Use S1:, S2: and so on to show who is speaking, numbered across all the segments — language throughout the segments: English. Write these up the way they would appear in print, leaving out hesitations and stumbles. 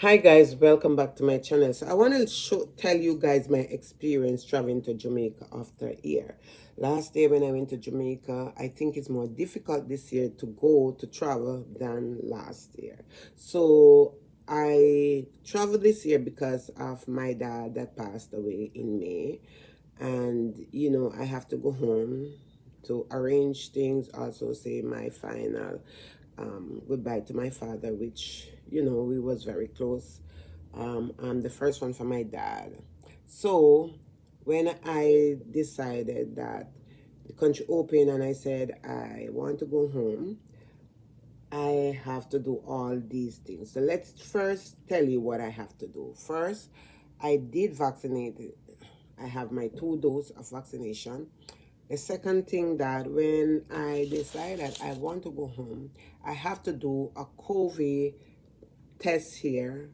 S1: Hi guys, welcome back to my channel. So I want to tell you guys my experience traveling to Jamaica after a year. Last year when I went to Jamaica, I think it's more difficult this year to go to travel than last year. So I traveled this year because of my dad that passed away in May. And I have to go home to arrange things, also say my final goodbye to my father, which we was very close. I'm the first one for my dad. So when I decided that the country opened and I said I want to go home, I have to do all these things. So let's first tell you what I have to do. First, I did vaccinate. I have my 2 doses of vaccination. The second thing, that when I decided I want to go home, I have to do a COVID test here,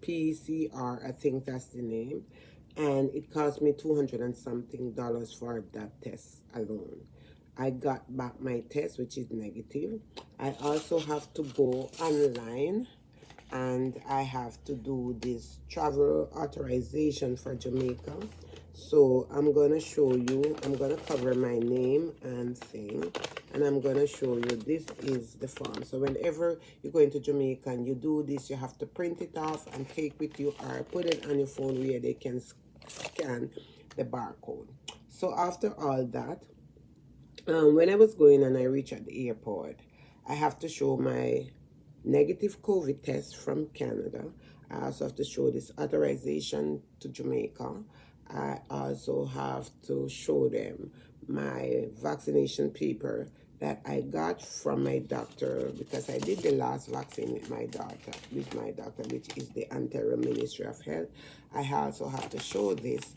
S1: PCR, I think that's the name, and it cost me 200 and something dollars for that test alone. I got back my test, which is negative. I also have to go online and I have to do this travel authorization for Jamaica. So I'm gonna show you, I'm gonna cover my name and thing, and I'm gonna show you this is the form. So whenever you go into Jamaica and you do this, you have to print it off and take with you or put it on your phone where they can scan the barcode. So after all that, when I was going and I reached at the airport, I have to show my negative COVID test from Canada. I also have to show this authorization to Jamaica. I also have to show them my vaccination paper that I got from my doctor, because I did the last vaccine with my doctor, which is the Ontario Ministry of Health. I also have to show this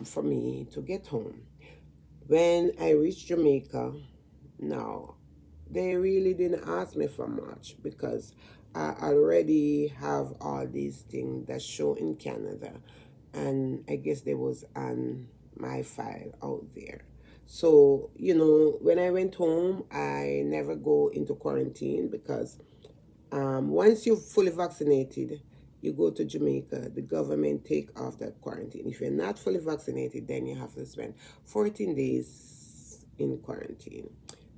S1: for me to get home. When I reached Jamaica, now they really didn't ask me for much because I already have all these things that show in Canada, and I guess they was on my file out there. So when I went home, I never go into quarantine because once you're fully vaccinated, you go to Jamaica, the government take off that quarantine. If you're not fully vaccinated, then you have to spend 14 days in quarantine.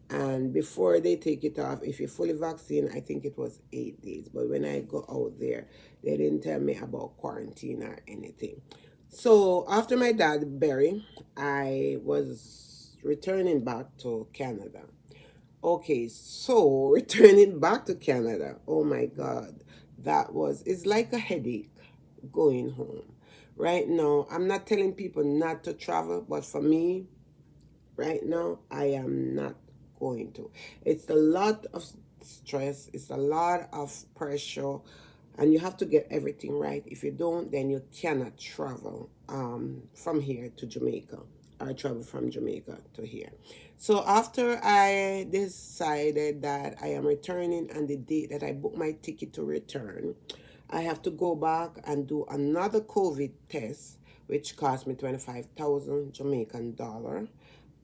S1: And before they take it off, if you're fully vaccinated, I think it was 8 days. But when I go out there, they didn't tell me about quarantine or anything. So after my dad buried, I was returning back to Canada. Okay, so returning back to Canada, oh my God, it's like a headache going home. Right now, I'm not telling people not to travel, but for me, right now, I am not going to. It's a lot of stress, it's a lot of pressure, and you have to get everything right. If you don't, then you cannot travel from here to Jamaica, or travel from Jamaica to here. So after I decided that I am returning and the date that I booked my ticket to return, I have to go back and do another COVID test, which cost me 25,000 Jamaican dollar,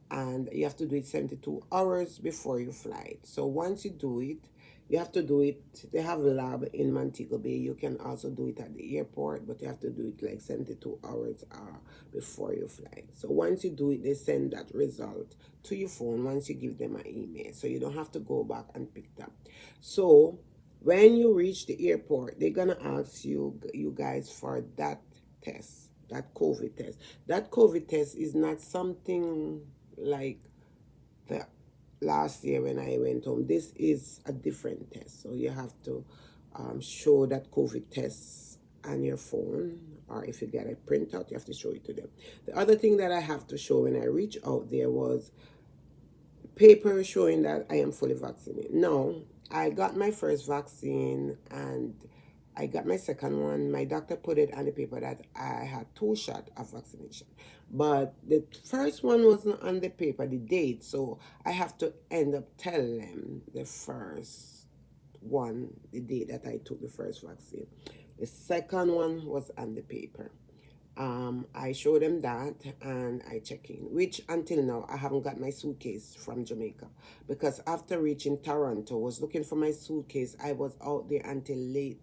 S1: and you have to do it 72 hours before you fly. So once you do it, you have to do it. They have a lab in Montego Bay. You can also do it at the airport, but you have to do it like 72 hours before you fly. So once you do it, they send that result to your phone once you give them an email. So you don't have to go back and pick it up. So when you reach the airport, they're gonna ask you guys for that test, that COVID test. That COVID test is not something like the last year when I went home. This is a different test. So you have to show that COVID test on your phone, or if you get a printout, you have to show it to them. The other thing that I have to show when I reach out there was paper showing that I am fully vaccinated. No, I got my first vaccine and I got my second one. My doctor put it on the paper that I had 2 shots of vaccination. But the first one wasn't on the paper, the date. So I have to end up telling them the first one, the date that I took the first vaccine. The second one was on the paper. I show them that and I check in, which until now I haven't got my suitcase from Jamaica, because after reaching Toronto, was looking for my suitcase. I was out there until late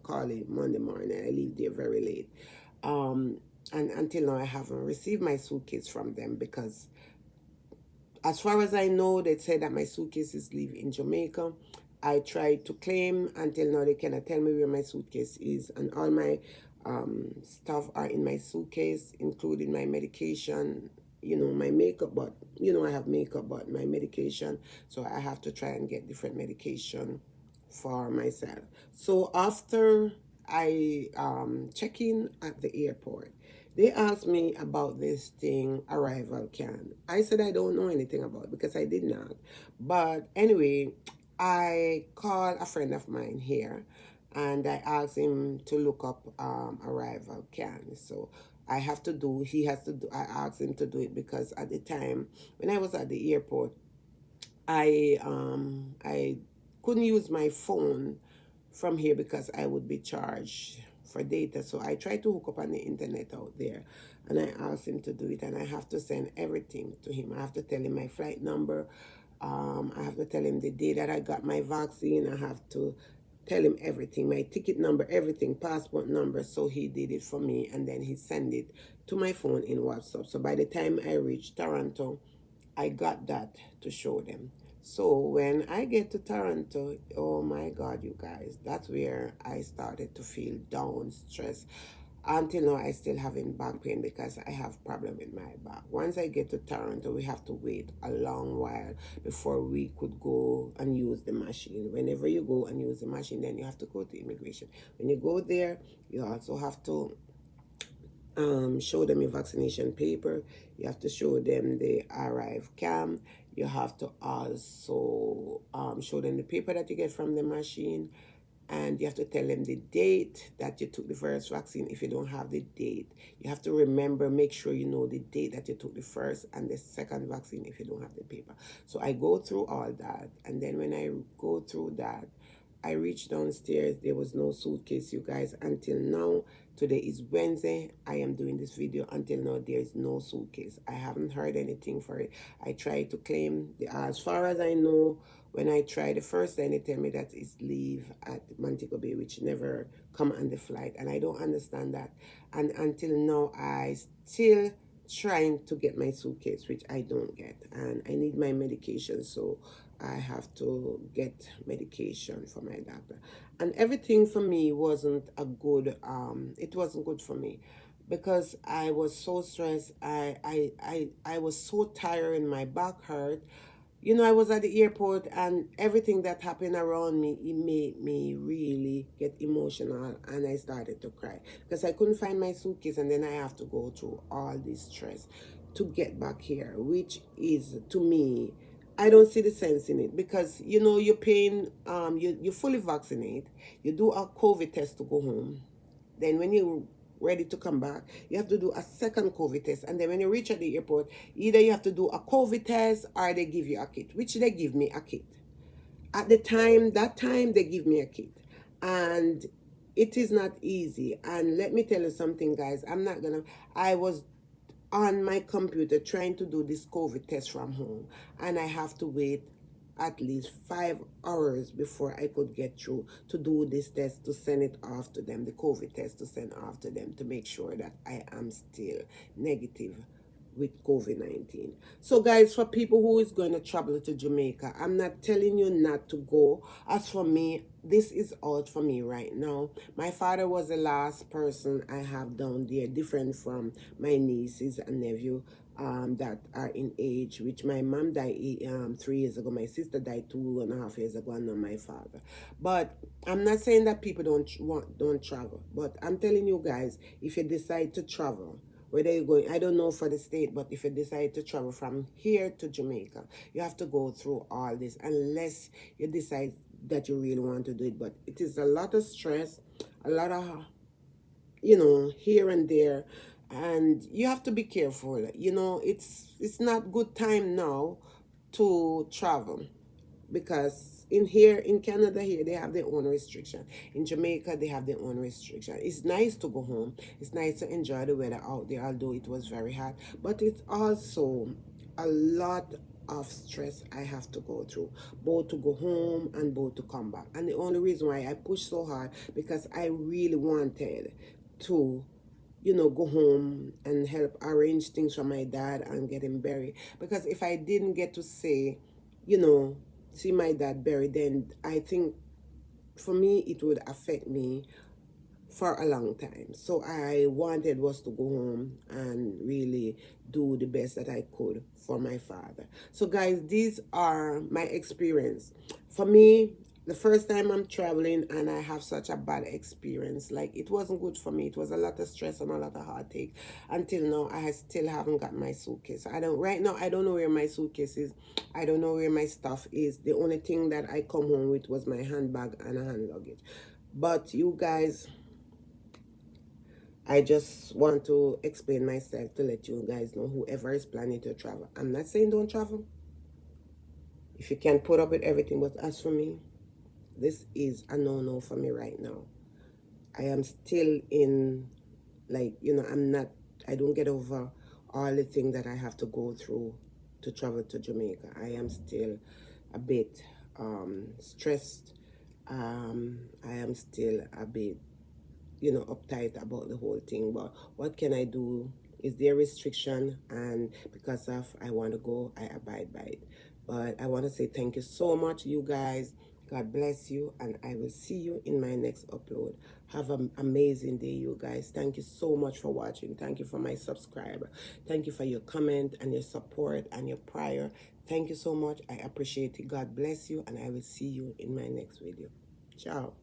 S1: call it Monday morning. I leave there very late. Um, and until now, I haven't received my suitcase from them because, as far as I know, they said that my suitcases live in Jamaica. I tried to claim until now they cannot tell me where my suitcase is, and all my stuff are in my suitcase, including my medication, my makeup, but I have makeup, but my medication, so I have to try and get different medication for myself. So after I check in at the airport, they asked me about this thing, arrival can. I said I don't know anything about it because I did not. But anyway, I called a friend of mine here and I asked him to look up arrival can. So he has to do, I asked him to do it because at the time when I was at the airport, I couldn't use my phone from here because I would be charged for data. So I tried to hook up on the internet out there and I asked him to do it, and I have to send everything to him. I have to tell him my flight number. I have to tell him the day that I got my vaccine. I have to tell him everything, my ticket number, everything, passport number. So he did it for me, and then he sent it to my phone in WhatsApp. So by the time I reached Toronto, I got that to show them. So when I get to Toronto, oh my God, you guys, that's where I started to feel down, stressed. Until now, I still having back pain because I have problem with my back. Once I get to Toronto, we have to wait a long while before we could go and use the machine. Whenever you go and use the machine, then you have to go to immigration. When you go there, you also have to show them your vaccination paper. You have to show them the arrive cam. You have to also show them the paper that you get from the machine, and you have to tell them the date that you took the first vaccine. If you don't have the date, you have to remember, make sure you know the date that you took the first and the second vaccine if you don't have the paper. So I go through all that, and then when I go through that, I reached downstairs. There was no suitcase, you guys, until now. Today is Wednesday. I am doing this video. Until now, there is no suitcase. I haven't heard anything for it. I tried to claim, as far as I know, when I tried the first time, they tell me that it's leave at Montego Bay, which never come on the flight. And I don't understand that. And until now, I still trying to get my suitcase, which I don't get. And I need my medication, so I have to get medication for my doctor. And everything for me wasn't a good, it wasn't good for me because I was so stressed. I was so tired and my back hurt. I was at the airport and everything that happened around me, it made me really get emotional, and I started to cry because I couldn't find my suitcase, and then I have to go through all this stress to get back here, which is, to me, I don't see the sense in it because, you're paying, you fully vaccinate, you do a COVID test to go home. Then when you're ready to come back, you have to do a second COVID test. And then when you reach at the airport, either you have to do a COVID test or they give you a kit, which they give me a kit. At that time, they give me a kit. And it is not easy. And let me tell you something, guys. I was on my computer trying to do this COVID test from home, and I have to wait at least 5 hours before I could get through to do this test to send it off to them, the COVID test to send off to them to make sure that I am still negative with COVID-19. So guys, for people who is going to travel to Jamaica, I'm not telling you not to go. As for me, this is out for me right now. My father was the last person I have down there, different from my nieces and nephew that are in age, which my mom died 3 years ago. My sister died 2.5 years ago, and now my father. But I'm not saying that people don't travel, but I'm telling you guys, if you decide to travel, whether you're going, I don't know for the state, but if you decide to travel from here to Jamaica, you have to go through all this unless you decide that you really want to do it. But it is a lot of stress, a lot of, here and there, and you have to be careful. It's not good time now to travel because in Canada here they have their own restriction. In Jamaica they have their own restriction. It's nice to go home. It's nice to enjoy the weather out there, although it was very hot. But it's also a lot of stress I have to go through, both to go home and both to come back. And the only reason why I pushed so hard, because I really wanted to, you know, go home and help arrange things for my dad and get him buried. Because if I didn't get to say, you know, see my dad buried, then I think for me it would affect me for a long time. So I wanted was to go home and really do the best that I could for my father. So guys, these are my experience. For me, the first time I'm traveling and I have such a bad experience, like it wasn't good for me. It was a lot of stress and a lot of heartache. Until now, I still haven't got my suitcase. Right now, I don't know where my suitcase is. I don't know where my stuff is. The only thing that I come home with was my handbag and a hand luggage. But you guys, I just want to explain myself to let you guys know, whoever is planning to travel. I'm not saying don't travel. If you can put up with everything, but as for me, this is a no-no for me right now. I am still in, like, you know, I don't get over all the things that I have to go through to travel to Jamaica. I am still a bit stressed. I am still a bit, you know, uptight about the whole thing. But what can I do? Is there restriction? And because of I want to go, I abide by it. But I want to say thank you so much, you guys. God bless you, and I will see you in my next upload. Have an amazing day, you guys. Thank you so much for watching. Thank you for my subscriber. Thank you for your comment and your support and your prayer. Thank you so much. I appreciate it. God bless you, and I will see you in my next video. Ciao.